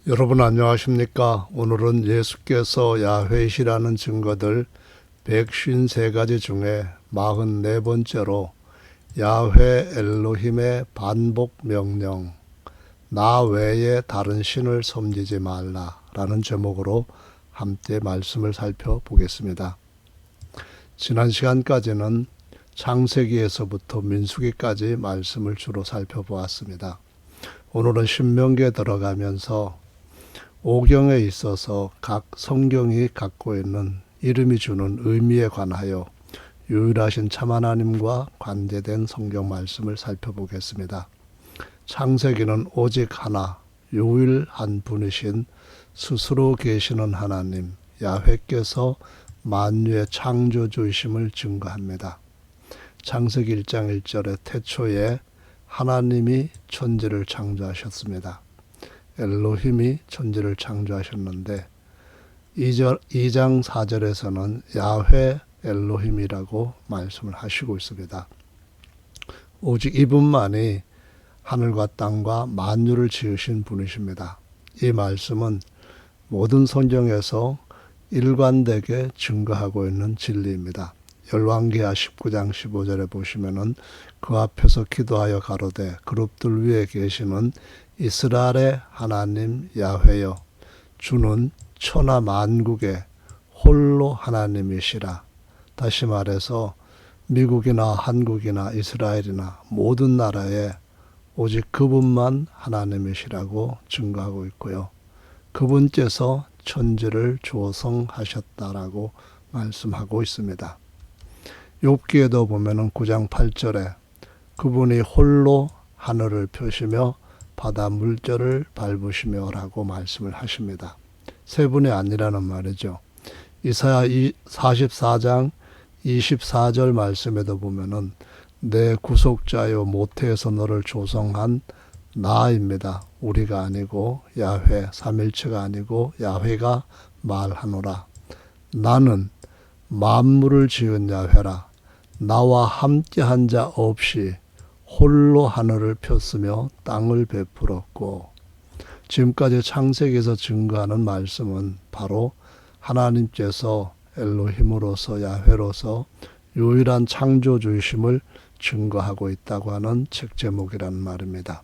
여러분 안녕하십니까? 오늘은 예수께서 야훼시라는 증거들 153가지 중에 44번째로 야훼 엘로힘의 반복 명령, 나 외에 다른 신을 섬기지 말라라는 제목으로 함께 말씀을 살펴보겠습니다. 지난 시간까지는 창세기에서부터 민수기까지 말씀을 주로 살펴보았습니다. 오늘은 신명기에 들어가면서 오경에 있어서 각 성경이 갖고 있는 이름이 주는 의미에 관하여 유일하신 참 하나님과 관계된 성경 말씀을 살펴보겠습니다. 창세기는 오직 하나, 유일한 분이신 스스로 계시는 하나님, 야훼께서 만유의 창조주이심을 증거합니다. 창세기 1장 1절에 태초에 하나님이 천지를 창조하셨습니다. 엘로힘이 천지를 창조하셨는데 2장 4절에서는 야훼 엘로힘이라고 말씀을 하시고 있습니다. 오직 이분만이 하늘과 땅과 만유를 지으신 분이십니다. 이 말씀은 모든 성경에서 일관되게 증거하고 있는 진리입니다. 열왕기하 19장 15절에 보시면은 그 앞에서 기도하여 가로되 그룹들 위에 계시는 이스라엘의 하나님 야훼여 주는 천하 만국의 홀로 하나님이시라. 다시 말해서 미국이나 한국이나 이스라엘이나 모든 나라에 오직 그분만 하나님이시라고 증거하고 있고요. 그분께서 천지를 조성하셨다라고 말씀하고 있습니다. 욥기에도 보면은 9장 8절에 그분이 홀로 하늘을 펴시며 바다 물결을 밟으시며 라고 말씀을 하십니다. 세 분이 아니라는 말이죠. 이사야 44장 24절 말씀에도 보면은 내 구속자여 모태에서 너를 조성한 나입니다. 우리가 아니고 야훼, 삼일체가 아니고 야훼가 말하노라. 나는 만물을 지은 야훼라. 나와 함께한 자 없이 홀로 하늘을 폈으며 땅을 베풀었고, 지금까지 창세기에서 증거하는 말씀은 바로 하나님께서 엘로힘으로서 야훼로서 유일한 창조주이심을 증거하고 있다고 하는 책 제목이라는 말입니다.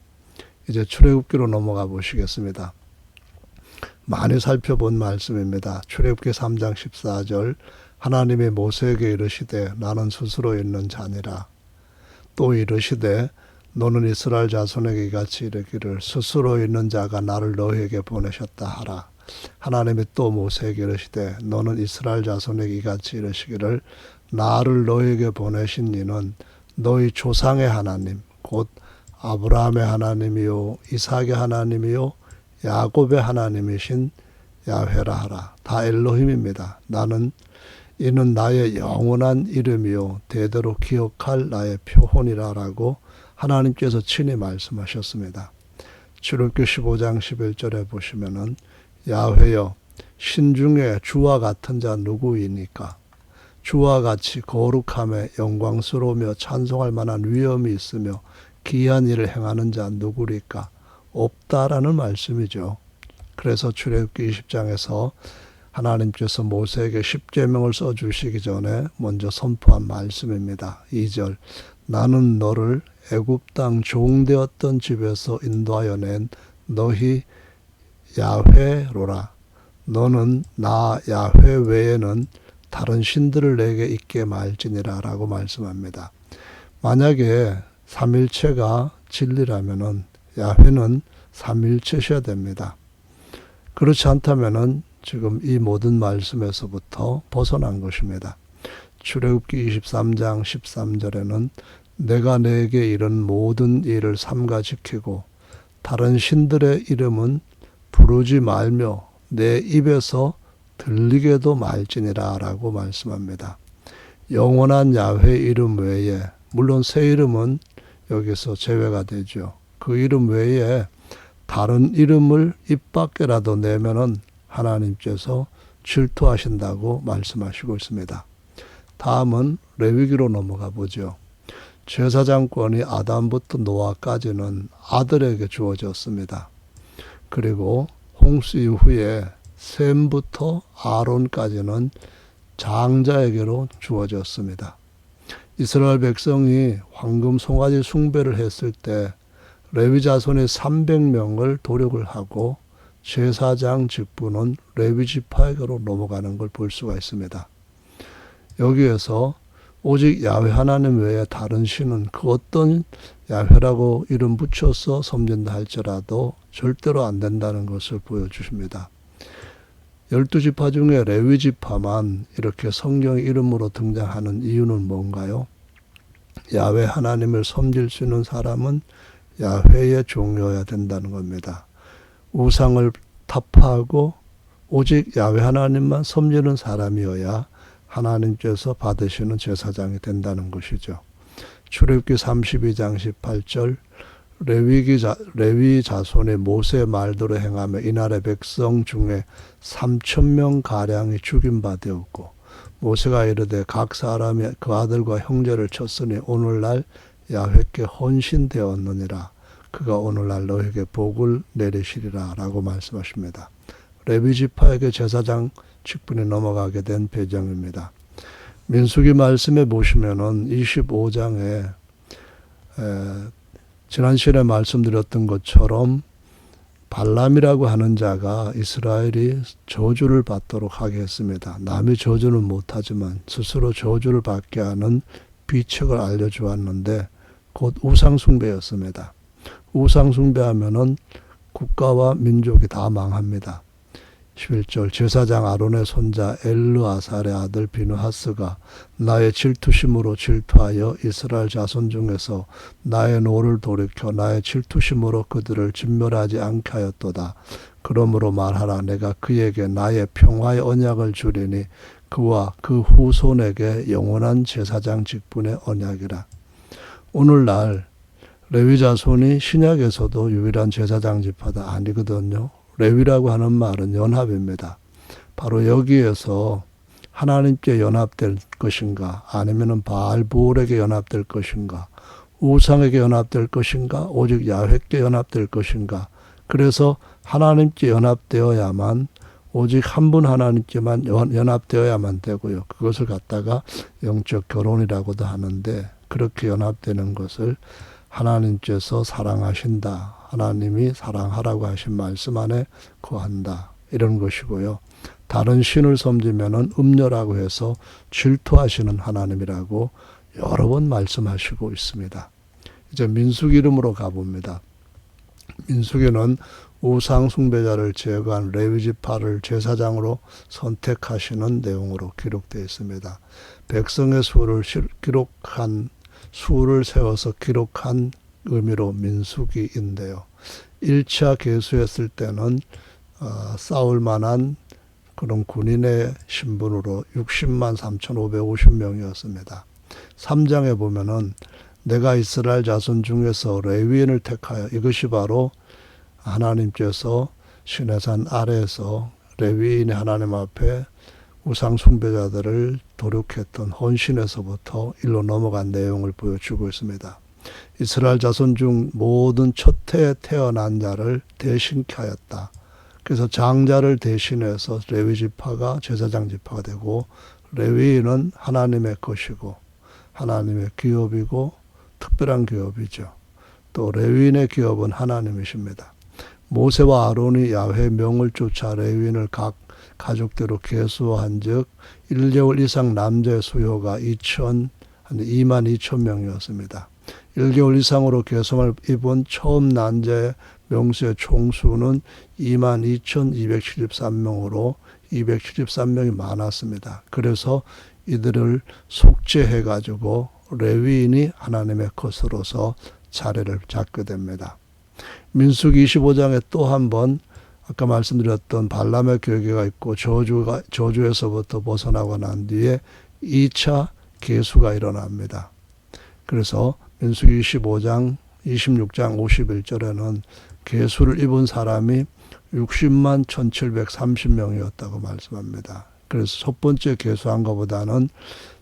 이제 출애굽기로 넘어가 보시겠습니다. 많이 살펴본 말씀입니다. 출애굽기 3장 14절 하나님이 모세에게 이르시되 나는 스스로 있는 자니라. 또 이르시되 너는 이스라엘 자손에게 이같이 이르기를 스스로 있는 자가 나를 너희에게 보내셨다 하라. 하나님이 또 모세에게 이르시되 너는 이스라엘 자손에게 이같이 이르시기를 나를 너희에게 보내신 이는 너희 조상의 하나님 곧 아브라함의 하나님이요 이삭의 하나님이요 야곱의 하나님이신 야훼라 하라. 다 엘로힘입니다. 이는 나의 영원한 이름이요 대대로 기억할 나의 표혼이라라고 하나님께서 친히 말씀하셨습니다. 출애굽기 15장 11절에 보시면은 야훼여 신 중에 주와 같은 자 누구이니까? 주와 같이 거룩함에 영광스러우며 찬송할 만한 위엄이 있으며 기이한 일을 행하는 자 누구리까? 없다라는 말씀이죠. 그래서 출애굽기 20장에서 하나님께서 모세에게 십계명을 써주시기 전에 먼저 선포한 말씀입니다. 2절 나는 너를 애굽 땅 종되었던 집에서 인도하여 낸 너희 야훼로라. 너는 나 야훼 외에는 다른 신들을 내게 있게 말지니라 라고 말씀합니다. 만약에 삼일체가 진리라면은 야훼는 삼일체셔야 됩니다. 그렇지 않다면은 지금 이 모든 말씀에서부터 벗어난 것입니다. 출애굽기 23장 13절에는 내가 내게 이른 모든 일을 삼가 지키고 다른 신들의 이름은 부르지 말며 내 입에서 들리게도 말지니라 라고 말씀합니다. 영원한 야훼 이름 외에 물론 새 이름은 여기서 제외가 되죠. 그 이름 외에 다른 이름을 입 밖에라도 내면은 하나님께서 질투하신다고 말씀하시고 있습니다. 다음은 레위기로 넘어가 보죠. 제사장권이 아담부터 노아까지는 아들에게 주어졌습니다. 그리고 홍수 이후에 셈부터 아론까지는 장자에게로 주어졌습니다. 이스라엘 백성이 황금 송아지 숭배를 했을 때 레위 자손의 300명을 도력을 하고 제사장 직분은 레위 지파에게로 넘어가는 걸 볼 수가 있습니다. 여기에서 오직 야훼 하나님 외에 다른 신은 그 어떤 야훼라고 이름 붙여서 섬긴다 할지라도 절대로 안 된다는 것을 보여주십니다. 12지파 중에 레위 지파만 이렇게 성경 이름으로 등장하는 이유는 뭔가요? 야훼 하나님을 섬길 수 있는 사람은 야훼의 종이어야 된다는 겁니다. 우상을 타파하고 오직 야훼 하나님만 섬기는 사람이어야 하나님께서 받으시는 제사장이 된다는 것이죠. 출애굽기 32장 18절 레위 자손의 모세 말대로 행하며 이날의 백성 중에 3,000명 가량이 죽임 바 되었고 모세가 이르되 각 사람이 그 아들과 형제를 쳤으니 오늘날 야훼께 헌신되었느니라. 그가 오늘날 너에게 복을 내리시리라 라고 말씀하십니다. 레위 지파에게 제사장 직분이 넘어가게 된 배경입니다. 민수기 말씀에 보시면은 25장에 지난 시간에 말씀드렸던 것처럼 발람이라고 하는 자가 이스라엘이 저주를 받도록 하게 했습니다. 남이 저주는 못하지만 스스로 저주를 받게 하는 비책을 알려주었는데 곧 우상숭배였습니다. 우상숭배하면은 국가와 민족이 다 망합니다. 11절 제사장 아론의 손자 엘르아살의 아들 비느하스가 나의 질투심으로 질투하여 이스라엘 자손 중에서 나의 노를 돌이켜 나의 질투심으로 그들을 진멸하지 않게 하였도다. 그러므로 말하라 내가 그에게 나의 평화의 언약을 주리니 그와 그 후손에게 영원한 제사장 직분의 언약이라. 오늘날 레위 자손이 신약에서도 유일한 제사장 지파다 아니거든요. 레위라고 하는 말은 연합입니다. 바로 여기에서 하나님께 연합될 것인가 아니면 바알보울에게 연합될 것인가 우상에게 연합될 것인가 오직 야훼께 연합될 것인가. 그래서 하나님께 연합되어야만 오직 한 분 하나님께만 연합되어야만 되고요. 그것을 갖다가 영적 결혼이라고도 하는데 그렇게 연합되는 것을 하나님께서 사랑하신다. 하나님이 사랑하라고 하신 말씀 안에 거한다. 이런 것이고요. 다른 신을 섬기면은 음녀라고 해서 질투하시는 하나님이라고 여러 번 말씀하시고 있습니다. 이제 민수기 이름으로 가봅니다. 민수기는 우상 숭배자를 제거한 레위 지파를 제사장으로 선택하시는 내용으로 기록되어 있습니다. 백성의 수를 세워서 기록한 의미로 민수기인데요. 1차 계수했을 때는 싸울 만한 그런 군인의 신분으로 60만 3,550명이었습니다. 3장에 보면은 내가 이스라엘 자손 중에서 레위인을 택하여 이것이 바로 하나님께서 시내산 아래에서 레위인이 하나님 앞에 우상 숭배자들을 도륙했던 헌신에서부터 일로 넘어간 내용을 보여주고 있습니다. 이스라엘 자손 중 모든 첫해에 태어난 자를 대신케 하였다. 그래서 장자를 대신해서 레위 지파가 제사장 지파가 되고 레위인은 하나님의 것이고 하나님의 기업이고 특별한 기업이죠. 또 레위인의 기업은 하나님이십니다. 모세와 아론이 야훼 명을 쫓아 레위인을 각 가족대로 계수한 즉 1개월 이상 남자의 수요가 2만 2천 명이었습니다. 1개월 이상으로 계성을 입은 처음 난자의 명수의 총수는 22,273명으로 273명이 많았습니다. 그래서 이들을 속죄해가지고 레위인이 하나님의 것으로서 자리를 잡게 됩니다. 민수기 25장에 또 한 번 아까 말씀드렸던 발람의 교계가 있고 저주에서부터 벗어나고 난 뒤에 2차 계수가 일어납니다. 그래서 민수기 25장, 26장 51절에는 계수를 입은 사람이 60만 1,730명이었다고 말씀합니다. 그래서 첫 번째 계수한 것보다는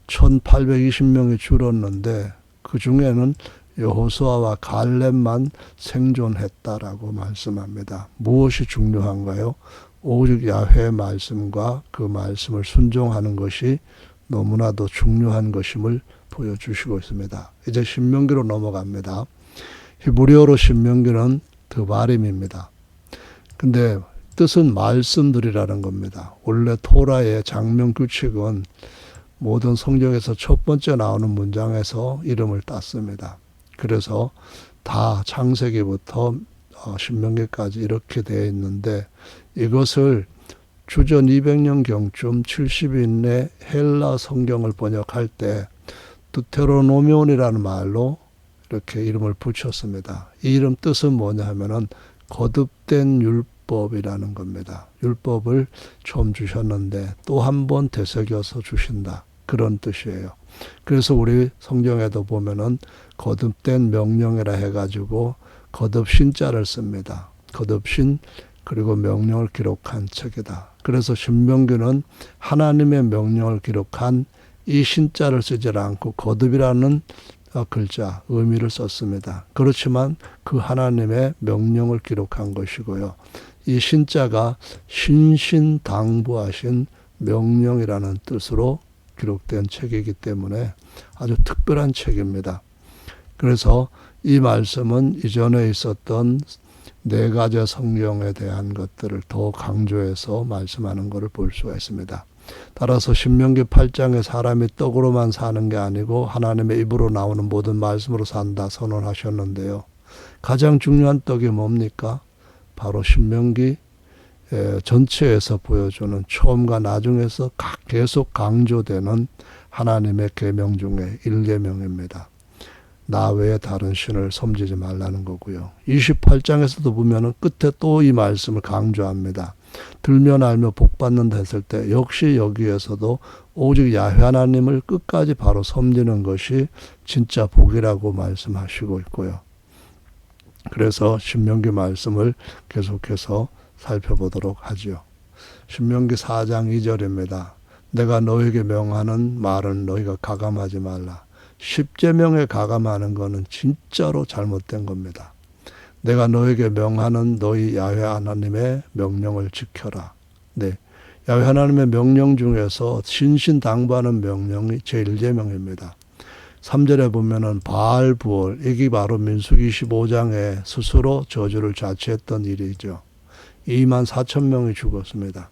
1,820명이 줄었는데 그 중에는 여호수아와 갈렙만 생존했다라고 말씀합니다. 무엇이 중요한가요? 오직 야훼의 말씀과 그 말씀을 순종하는 것이 너무나도 중요한 것임을 보여주시고 있습니다. 이제 신명기로 넘어갑니다. 히브리어로 신명기는 드바림입니다. 근데 뜻은 말씀들이라는 겁니다. 원래 토라의 장면 규칙은 모든 성경에서 첫 번째 나오는 문장에서 이름을 땄습니다. 그래서 다 창세기부터 신명기까지 이렇게 되어 있는데 이것을 주전 200년경쯤 70인의 헬라 성경을 번역할 때 드테로노미온이라는 말로 이렇게 이름을 붙였습니다. 이 이름 뜻은 뭐냐 하면은 거듭된 율법이라는 겁니다. 율법을 처음 주셨는데 또 한 번 되새겨서 주신다. 그런 뜻이에요. 그래서 우리 성경에도 보면은 거듭된 명령이라 해가지고 거듭신자를 씁니다. 거듭신 그리고 명령을 기록한 책이다. 그래서 신명기는 하나님의 명령을 기록한 이 신자를 쓰지 않고 거듭이라는 글자, 의미를 썼습니다. 그렇지만 그 하나님의 명령을 기록한 것이고요. 이 신자가 신신당부하신 명령이라는 뜻으로 기록된 책이기 때문에 아주 특별한 책입니다. 그래서 이 말씀은 이전에 있었던 네 가지 성경에 대한 것들을 더 강조해서 말씀하는 것을 볼 수가 있습니다. 따라서 신명기 8장에 사람이 떡으로만 사는 게 아니고 하나님의 입으로 나오는 모든 말씀으로 산다 선언하셨는데요. 가장 중요한 떡이 뭡니까? 바로 신명기 전체에서 보여주는 처음과 나중에서 계속 강조되는 하나님의 계명 중에 1계명입니다. 나 외에 다른 신을 섬기지 말라는 거고요. 28장에서도 보면은 끝에 또 이 말씀을 강조합니다. 들면 알며 복받는다 했을 때 역시 여기에서도 오직 야훼 하나님을 끝까지 바로 섬기는 것이 진짜 복이라고 말씀하시고 있고요. 그래서 신명기 말씀을 계속해서 살펴보도록 하지요. 신명기 4장 2절입니다. 내가 너에게 명하는 말은 너희가 가감하지 말라. 십계명에 가감하는 것은 진짜로 잘못된 겁니다. 내가 너에게 명하는 너희 야훼 하나님의 명령을 지켜라. 네, 야훼 하나님의 명령 중에서 신신당부하는 명령이 제1계명입니다. 3절에 보면은 바알 부월, 이게 바로 민수기 25장에 스스로 저주를 자취했던 일이죠. 24,000명이 죽었습니다.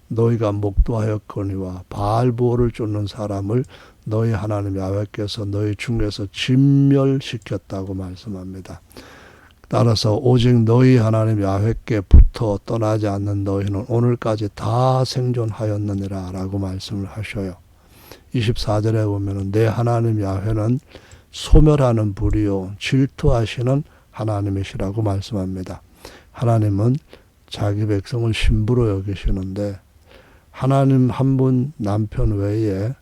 너희가 목도하였거니와 바알 부월을 쫓는 사람을 너희 하나님 야훼께서 너희 중에서 진멸시켰다고 말씀합니다. 따라서 오직 너희 하나님 야훼께 붙어 떠나지 않는 너희는 오늘까지 다 생존하였느니라 라고 말씀을 하셔요. 24절에 보면 내 하나님 야훼는 소멸하는 불이요 질투하시는 하나님이시라고 말씀합니다. 하나님은 자기 백성을 신부로 여기시는데 하나님 한 분 남편 외에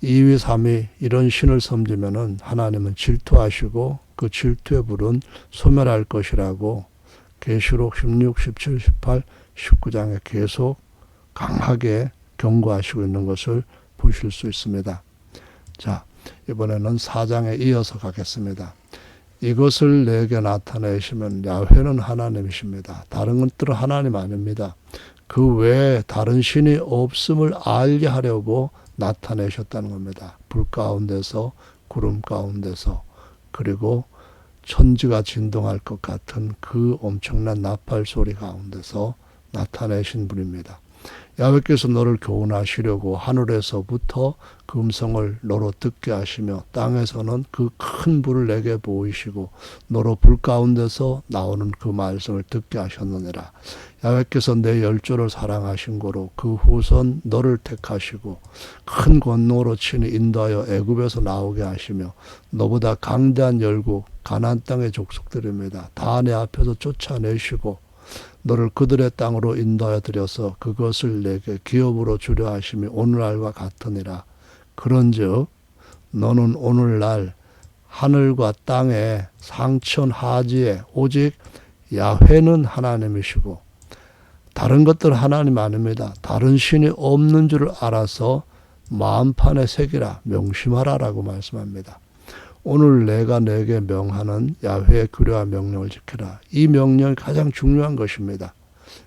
2위, 3위 이런 신을 섬기면은 하나님은 질투하시고 그 질투의 불은 소멸할 것이라고 계시록 16, 17, 18, 19장에 계속 강하게 경고하시고 있는 것을 보실 수 있습니다. 자, 이번에는 4장에 이어서 가겠습니다. 이것을 내게 나타내시면 야훼는 하나님이십니다. 다른 것들은 하나님 아닙니다. 그 외에 다른 신이 없음을 알게 하려고 나타내셨다는 겁니다. 불 가운데서 구름 가운데서 그리고 천지가 진동할 것 같은 그 엄청난 나팔 소리 가운데서 나타내신 분입니다. 야훼께서 너를 교훈하시려고 하늘에서부터 그 음성을 너로 듣게 하시며 땅에서는 그 큰 불을 내게 보이시고 너로 불 가운데서 나오는 그 말씀을 듣게 하셨느니라. 야훼께서 내 열조를 사랑하신 고로 그 후손 너를 택하시고 큰 권능으로 친히 인도하여 애굽에서 나오게 하시며 너보다 강대한 열국 가나안 땅의 족속들입니다. 다 내 앞에서 쫓아내시고 너를 그들의 땅으로 인도하여 드려서 그것을 내게 기업으로 주려 하심이 오늘날과 같으니라. 그런즉 너는 오늘날 하늘과 땅에 상천 하지에 오직 야훼는 하나님이시고 다른 것들 하나님 아닙니다. 다른 신이 없는 줄을 알아서 마음판에 새기라 명심하라라고 말씀합니다. 오늘 내가 내게 명하는 야훼의 규례와 명령을 지키라. 이 명령이 가장 중요한 것입니다.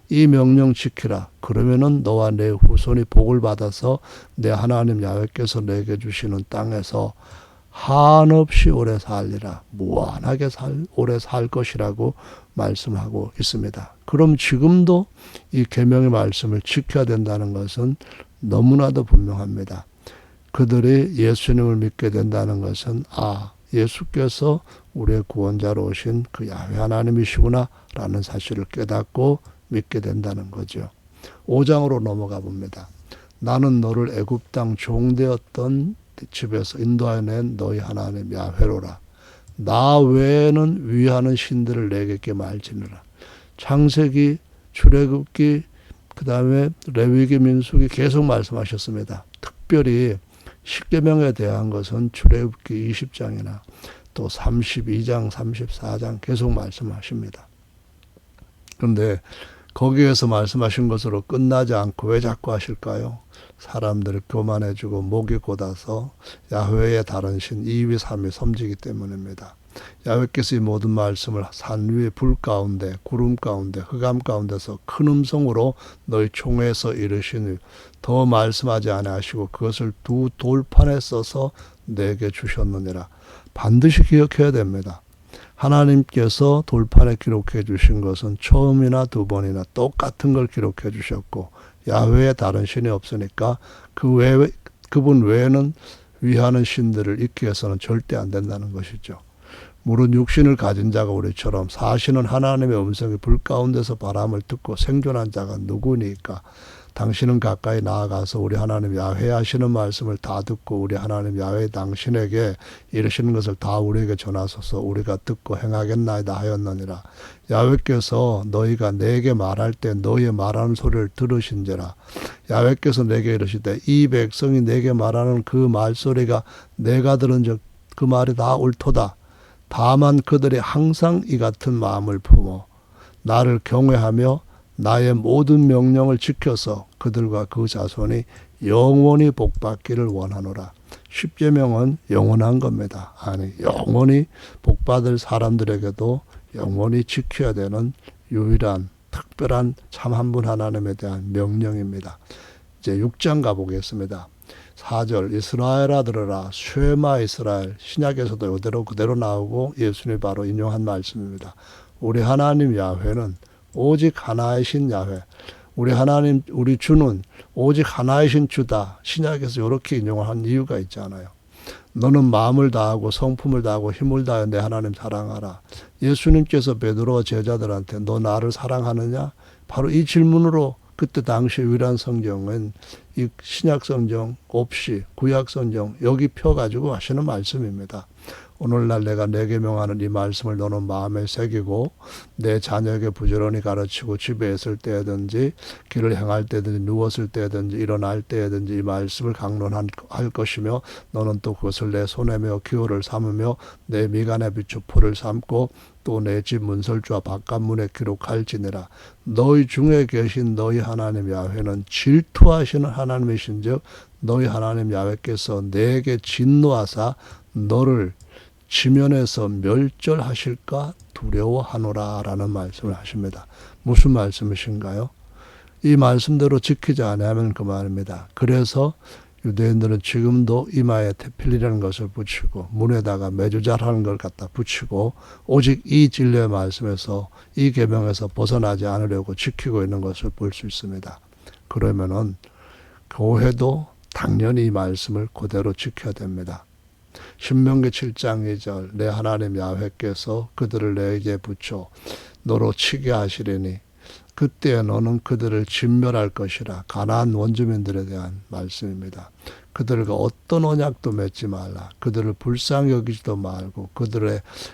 이 명령 지키라. 그러면은 너와 내 후손이 복을 받아서 내 하나님 야훼께서 내게 주시는 땅에서 한없이 오래 살리라. 무한하게 오래 살 것이라고 말씀하고 있습니다. 그럼 지금도 이 계명의 말씀을 지켜야 된다는 것은 너무나도 분명합니다. 그들이 예수님을 믿게 된다는 것은 예수께서 우리의 구원자로 오신 그 야훼 하나님이시구나 라는 사실을 깨닫고 믿게 된다는 거죠. 5장으로 넘어가 봅니다. 나는 너를 애굽 땅 종되었던 집에서 인도하여 낸 너희 하나님 야훼로라. 나 외에는 위하는 신들을 내게 말지니라. 창세기, 출애굽기, 그 다음에 레위기, 민수기 계속 말씀하셨습니다. 특별히 십계명에 대한 것은 출애굽기 20장이나 또 32장, 34장 계속 말씀하십니다. 그런데 거기에서 말씀하신 것으로 끝나지 않고 왜 자꾸 하실까요? 사람들을 교만해주고 목이 곧아서 야훼의 다른 신 2위, 3위 섬지기 때문입니다. 야훼께서 이 모든 말씀을 산 위에 불 가운데, 구름 가운데, 흑암 가운데서 큰 음성으로 너희 총회에서 이르시니 더 말씀하지 아니하시고 그것을 두 돌판에 써서 내게 주셨느니라. 반드시 기억해야 됩니다. 하나님께서 돌판에 기록해 주신 것은 처음이나 두 번이나 똑같은 걸 기록해 주셨고 야훼의 다른 신이 없으니까 그분 외에는 위하는 신들을 잊기 위해서는 절대 안 된다는 것이죠. 물은 육신을 가진 자가 우리처럼 사시는 하나님의 음성이 불 가운데서 바람을 듣고 생존한 자가 누구니까 당신은 가까이 나아가서 우리 하나님 야훼 하시는 말씀을 다 듣고 우리 하나님 야훼 당신에게 이르시는 것을 다 우리에게 전하소서 우리가 듣고 행하겠나이다 하였느니라. 야훼께서 너희가 내게 말할 때 너희의 말하는 소리를 들으신지라. 야훼께서 내게 이르시되 이 백성이 내게 말하는 그 말소리가 내가 들은 적 그 말이 다 옳도다. 다만 그들이 항상 이 같은 마음을 품어 나를 경외하며 나의 모든 명령을 지켜서 그들과 그 자손이 영원히 복받기를 원하노라. 십계명은 영원한 겁니다. 아니 영원히 복받을 사람들에게도 영원히 지켜야 되는 유일한 특별한 참 한 분 하나님에 대한 명령입니다. 이제 6장 가보겠습니다. 4절 이스라엘아 들으라 쉐마 이스라엘. 신약에서도 이대로 그대로 나오고 예수님이 바로 인용한 말씀입니다. 우리 하나님 야훼는 오직 하나이신 야훼. 우리 하나님 우리 주는 오직 하나이신 주다. 신약에서 이렇게 인용을 한 이유가 있잖아요. 너는 마음을 다하고 성품을 다하고 힘을 다하여 내 하나님 사랑하라. 예수님께서 베드로와 제자들한테 너 나를 사랑하느냐? 바로 이 질문으로 그때 당시 유일한 성경은 이 신약 성경 없이 구약 성경 여기 펴가지고 하시는 말씀입니다. 오늘날 내가 내게 명하는 이 말씀을 너는 마음에 새기고 내 자녀에게 부지런히 가르치고 집에 있을 때든지 길을 행할 때든지 누웠을 때든지 일어날 때든지 이 말씀을 강론할 것이며 너는 또 그것을 내 손에 메어 기호를 삼으며 내 미간에 비추 풀을 삼고 또 내 집 문설주와 바깥문에 기록할지니라. 너희 중에 계신 너희 하나님 야훼는 질투하시는 하나님이신즉 너희 하나님 야훼께서 내게 진노하사 너를 지면에서 멸절하실까 두려워하노라 라는 말씀을 하십니다. 무슨 말씀이신가요? 이 말씀대로 지키지 아니하면 그 말입니다. 그래서 유대인들은 지금도 이마에 테필이라는 것을 붙이고 문에다가 메주자라는 걸 갖다 붙이고 오직 이 진리의 말씀에서 이 계명에서 벗어나지 않으려고 지키고 있는 것을 볼 수 있습니다. 그러면은 교회도 당연히 이 말씀을 그대로 지켜야 됩니다. 신명기 7장 2절 내 하나님 야훼께서 그들을 내게 붙여 너로 치게 하시리니 그때 너는 그들을 진멸할 것이라. 가나안 원주민들에 대한 말씀입니다. 그들과 어떤 언약도 맺지 말라. 그들을 불쌍히 여기지도 말고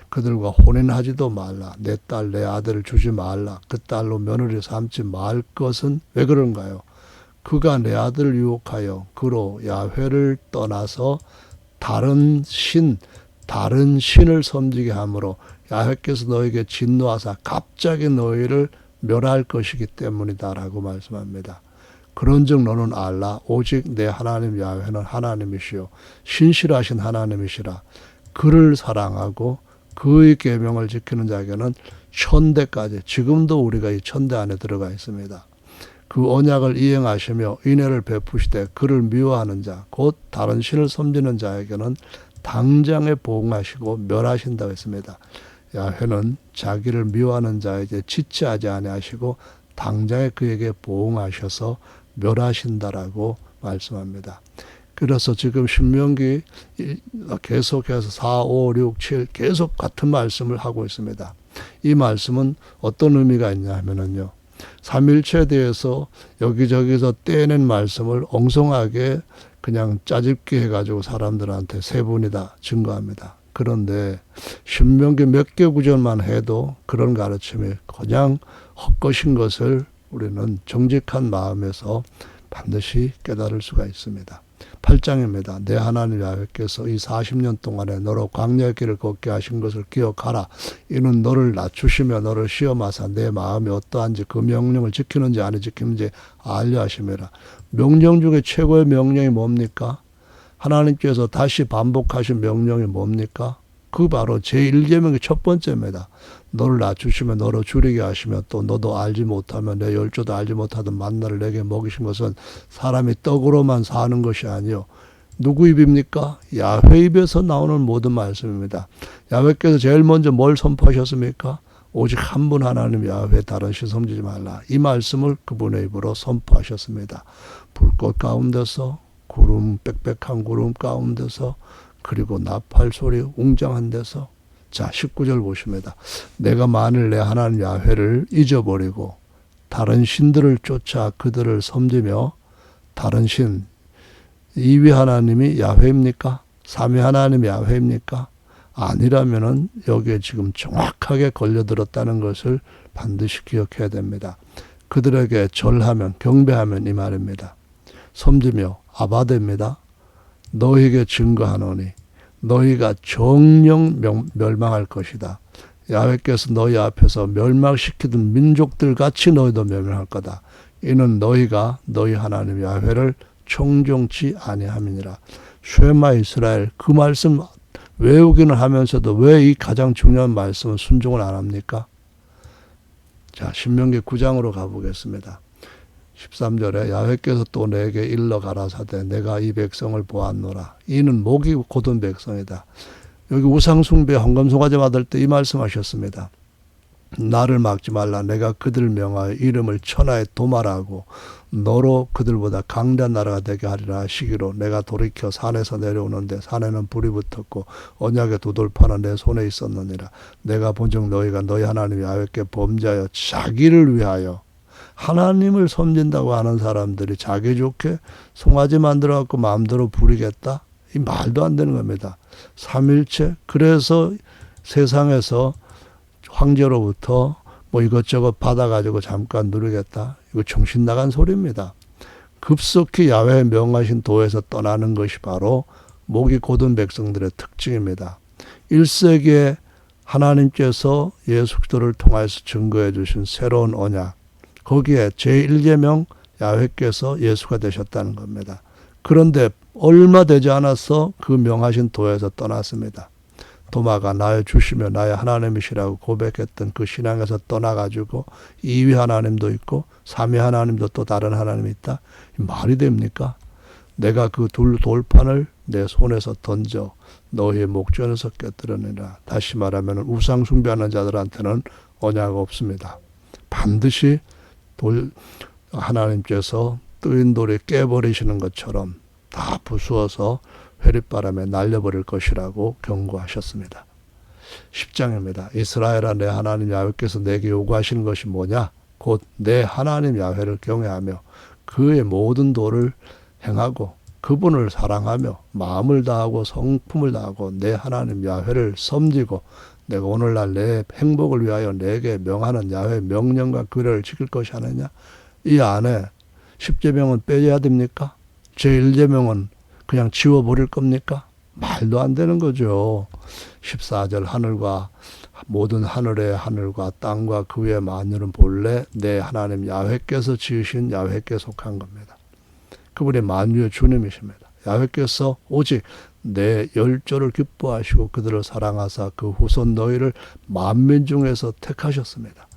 그들과 혼인하지도 말라. 내 딸 내 아들을 주지 말라. 그 딸로 며느리 삼지 말 것은 왜 그런가요? 그가 내 아들을 유혹하여 그로 야훼를 떠나서 다른 신을 섬기게 하므로 야훼께서 너에게 진노하사 갑자기 너희를 멸할 것이기 때문이다라고 말씀합니다. 그런즉 너는 알라 오직 내 하나님 야훼는 하나님이시요 신실하신 하나님이시라. 그를 사랑하고 그의 계명을 지키는 자에게는 천대까지, 지금도 우리가 이 천대 안에 들어가 있습니다. 그 언약을 이행하시며 인애를 베푸시되 그를 미워하는 자, 곧 다른 신을 섬기는 자에게는 당장에 보응하시고 멸하신다고 했습니다. 야훼는 자기를 미워하는 자에게 지체하지 아니하시고 당장에 그에게 보응하셔서 멸하신다라고 말씀합니다. 그래서 지금 신명기 계속해서 4, 5, 6, 7 계속 같은 말씀을 하고 있습니다. 이 말씀은 어떤 의미가 있냐 하면은요, 삼일체에 대해서 여기저기서 떼낸 말씀을 엉성하게 그냥 짜집기 해가지고 사람들한테 세 분이다 증거합니다. 그런데 신명기 몇 개 구절만 해도 그런 가르침이 그냥 헛것인 것을 우리는 정직한 마음에서 반드시 깨달을 수가 있습니다. 8장입니다. 내 하나님 야훼께서 이 40년 동안에 너로 광야의 길을 걷게 하신 것을 기억하라. 이는 너를 낮추시며 너를 시험하사 내 마음이 어떠한지 그 명령을 지키는지 안 지키는지 알려 하심이라. 명령 중에 최고의 명령이 뭡니까? 하나님께서 다시 반복하신 명령이 뭡니까? 그 바로 제1계명의 첫 번째입니다. 너를 낮추시며 너로 줄이게 하시며 또 너도 알지 못하며 내 열조도 알지 못하던 만나를 내게 먹이신 것은 사람이 떡으로만 사는 것이 아니요 누구 입입니까? 야훼 입에서 나오는 모든 말씀입니다. 야훼께서 제일 먼저 뭘 선포하셨습니까? 오직 한 분 하나님 야훼 다른 신 섬기지 말라. 이 말씀을 그분의 입으로 선포하셨습니다. 불꽃 가운데서 구름, 빽빽한 구름 가운데서 그리고 나팔 소리 웅장한 데서. 자, 19절 보십니다. 내가 만일 내 하나님 야훼를 잊어버리고 다른 신들을 쫓아 그들을 섬기며 다른 신, 2위 하나님이 야훼입니까? 3위 하나님이 야훼입니까? 아니라면은 여기에 지금 정확하게 걸려들었다는 것을 반드시 기억해야 됩니다. 그들에게 절하면 경배하면 이 말입니다. 섬기며 아바데입니다. 너희에게 증거하노니 너희가 정령 멸망할 것이다. 야훼께서 너희 앞에서 멸망시키던 민족들 같이 너희도 멸망할 거다. 이는 너희가 너희 하나님 야훼를 청종치 아니함이니라. 쉐마 이스라엘, 그 말씀 외우기는 하면서도 왜 이 가장 중요한 말씀은 순종을 안 합니까? 자, 신명기 9장으로 가보겠습니다. 13절에 야훼께서 또 내게 일러 가라사대 내가 이 백성을 보았노라. 이는 목이 곧은 백성이다. 여기 우상숭배 헌금송아지 받을 때 이 말씀하셨습니다. 나를 막지 말라. 내가 그들을 명하여 이름을 천하에 도말하고 너로 그들보다 강대한 나라가 되게 하리라 하시기로 내가 돌이켜 산에서 내려오는데 산에는 불이 붙었고 언약의 두 돌판은 내 손에 있었느니라. 내가 본즉 너희가 너희 하나님 야훼께 범죄하여 자기를 위하여 하나님을 섬긴다고 하는 사람들이 자기 좋게 송아지 만들어갖고 마음대로 부리겠다? 이 말도 안 되는 겁니다. 삼일체. 그래서 세상에서 황제로부터 뭐 이것저것 받아가지고 잠깐 누리겠다. 이거 정신 나간 소리입니다. 급속히 야훼의 명하신 도에서 떠나는 것이 바로 목이 곧은 백성들의 특징입니다. 1세기에 하나님께서 예수 그리스도를 통해서 증거해 주신 새로운 언약, 거기에 제1계명 야훼께서 예수가 되셨다는 겁니다. 그런데 얼마 되지 않아서 그 명하신 도에서 떠났습니다. 도마가 나의 주시며 나의 하나님이시라고 고백했던 그 신앙에서 떠나가지고 2위 하나님도 있고 3위 하나님도 또 다른 하나님이 있다. 말이 됩니까? 내가 그 돌판을 내 손에서 던져 너희의 목전에서 깨뜨려내라. 다시 말하면 우상 숭배하는 자들한테는 언약 없습니다. 반드시 하나님께서 뜨인 돌이 깨버리시는 것처럼 다 부수어서 회립바람에 날려버릴 것이라고 경고하셨습니다. 10장입니다. 이스라엘아 내 하나님 야훼께서 내게 요구하시는 것이 뭐냐? 곧 내 하나님 야훼를 경외하며 그의 모든 도를 행하고 그분을 사랑하며 마음을 다하고 성품을 다하고 내 하나님 야훼를 섬기고 내가 오늘날 내 행복을 위하여 내게 명하는 야훼 명령과 규례를 지킬 것이 아니냐? 이 안에 10계명은 빼야 됩니까? 제1계명은 그냥 지워버릴 겁니까? 말도 안 되는 거죠. 14절 하늘과 모든 하늘의 하늘과 땅과 그 위의 만유는 본래 내 하나님 야훼께서 지으신 야훼께 속한 겁니다. 그분이 만유의 주님이십니다. 야훼께서 오직 내 열조를 기뻐하시고 그들을 사랑하사 그 후손 너희를 만민 중에서 택하셨습니다.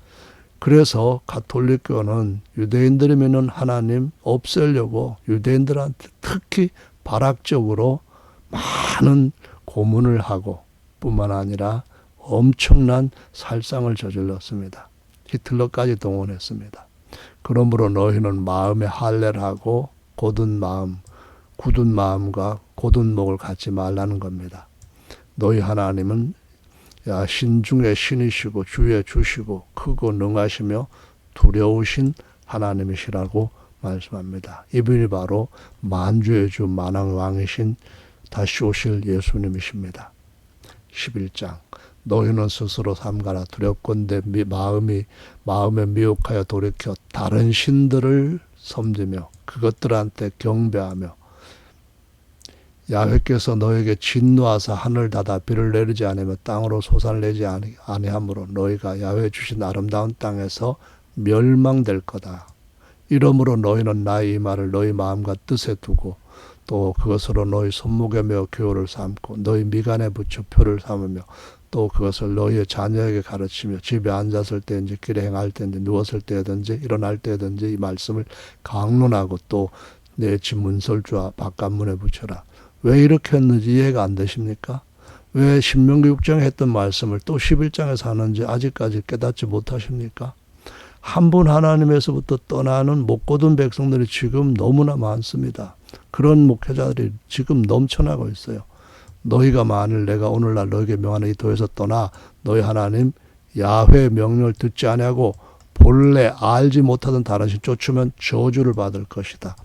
그래서 가톨릭교는 유대인들이 믿는 하나님 없애려고 유대인들한테 특히 발악적으로 많은 고문을 하고 뿐만 아니라 엄청난 살상을 저질렀습니다. 히틀러까지 동원했습니다. 그러므로 너희는 마음에 할례를 하고 굳은 마음과 굳은 목을 갖지 말라는 겁니다. 너희 하나님은 신 중에 신이시고 주의 주시고 크고 능하시며 두려우신 하나님이시라고 말씀합니다. 이분이 바로 만주의 주 만왕왕이신 다시 오실 예수님이십니다. 11장 너희는 스스로 삼가라 두렵건대 마음에 미혹하여 돌이켜 다른 신들을 섬기며 그것들한테 경배하며 야훼께서 너에게 진노하사 하늘 닫아 비를 내리지 않으며 땅으로 솟아를 내지 아니하므로 너희가 야훼 주신 아름다운 땅에서 멸망될 거다. 이러므로 너희는 나의 이 말을 너희 마음과 뜻에 두고 또 그것으로 너희 손목에 메어 교훈을 삼고 너희 미간에 붙여 표를 삼으며 또 그것을 너희의 자녀에게 가르치며 집에 앉았을 때인지 길에 행할 때인지 누웠을 때든지 일어날 때든지 이 말씀을 강론하고 또 내 집 문설주와 바깥문에 붙여라. 왜 이렇게 했는지 이해가 안 되십니까? 왜 신명기 6장에 했던 말씀을 또 11장에서 하는지 아직까지 깨닫지 못하십니까? 한 분 하나님에서부터 떠나는 못고든 백성들이 지금 너무나 많습니다. 그런 목회자들이 지금 넘쳐나고 있어요. 너희가 만일 내가 오늘날 너희에게 명하는 이 도에서 떠나 너희 하나님 야훼의 명령을 듣지 아니하고 본래 알지 못하던 다른 신 쫓으면 저주를 받을 것이다.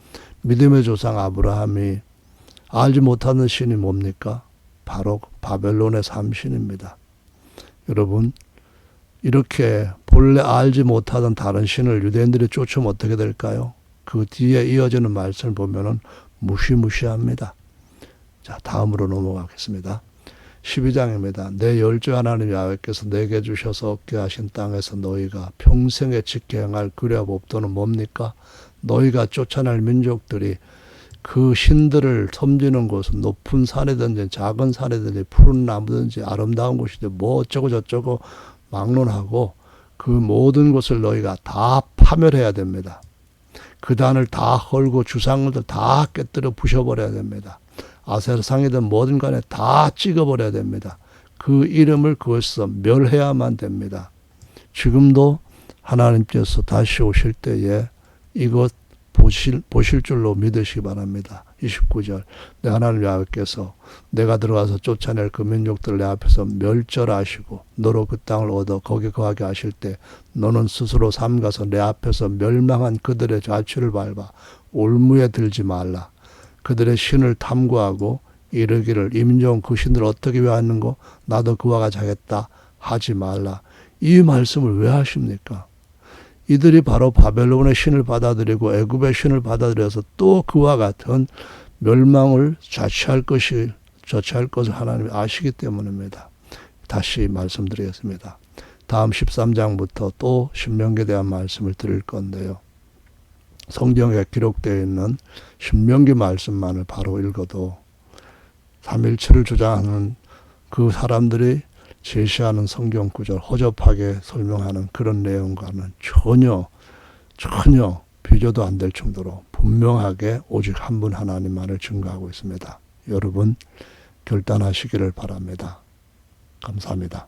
믿음의 조상 아브라함이 알지 못하는 신이 뭡니까? 바로 바벨론의 삼신입니다. 여러분 이렇게 본래 알지 못하던 다른 신을 유대인들이 쫓으면 어떻게 될까요? 그 뒤에 이어지는 말씀을 보면은 무시무시합니다. 자, 다음으로 넘어가겠습니다. 12장입니다. 내 열조 하나님 야훼께서 내게 주셔서 얻게 하신 땅에서 너희가 평생에 지켜 행할 규례와 법도는 뭡니까? 너희가 쫓아낼 민족들이 그 신들을 섬기는 곳은 높은 산이든지 작은 산이든지 푸른 나무든지 아름다운 곳이든지 뭐 어쩌고 저쩌고 막론하고 그 모든 것을 너희가 다 파멸해야 됩니다. 그 단을 다 헐고 주상들을 다 깨뜨려 부셔버려야 됩니다. 아세라상이든 뭐든 간에 다 찍어버려야 됩니다. 그 이름을 그것에서 멸해야만 됩니다. 지금도 하나님께서 다시 오실 때에 이것 보실 줄로 믿으시기 바랍니다. 29절 내 하나님 야훼께서 내가 들어가서 쫓아낼 그 민족들을 내 앞에서 멸절하시고 너로 그 땅을 얻어 거기 거하게 하실 때 너는 스스로 삼가서 내 앞에서 멸망한 그들의 좌취를 밟아 올무에 들지 말라. 그들의 신을 탐구하고 이르기를 임종 그 신들 어떻게 외웠는고 나도 그와 같이 하겠다 하지 말라. 이 말씀을 왜 하십니까? 이들이 바로 바벨론의 신을 받아들이고 애굽의 신을 받아들여서 또 그와 같은 멸망을 자취할 것을 하나님이 아시기 때문입니다. 다시 말씀드리겠습니다. 다음 13장부터 또 신명기에 대한 말씀을 드릴 건데요. 성경에 기록되어 있는 신명기 말씀만을 바로 읽어도 3.1.7을 주장하는 그 사람들이 제시하는 성경 구절 허접하게 설명하는 그런 내용과는 전혀 비교도 안 될 정도로 분명하게 오직 한 분 하나님만을 증거하고 있습니다. 여러분 결단하시기를 바랍니다. 감사합니다.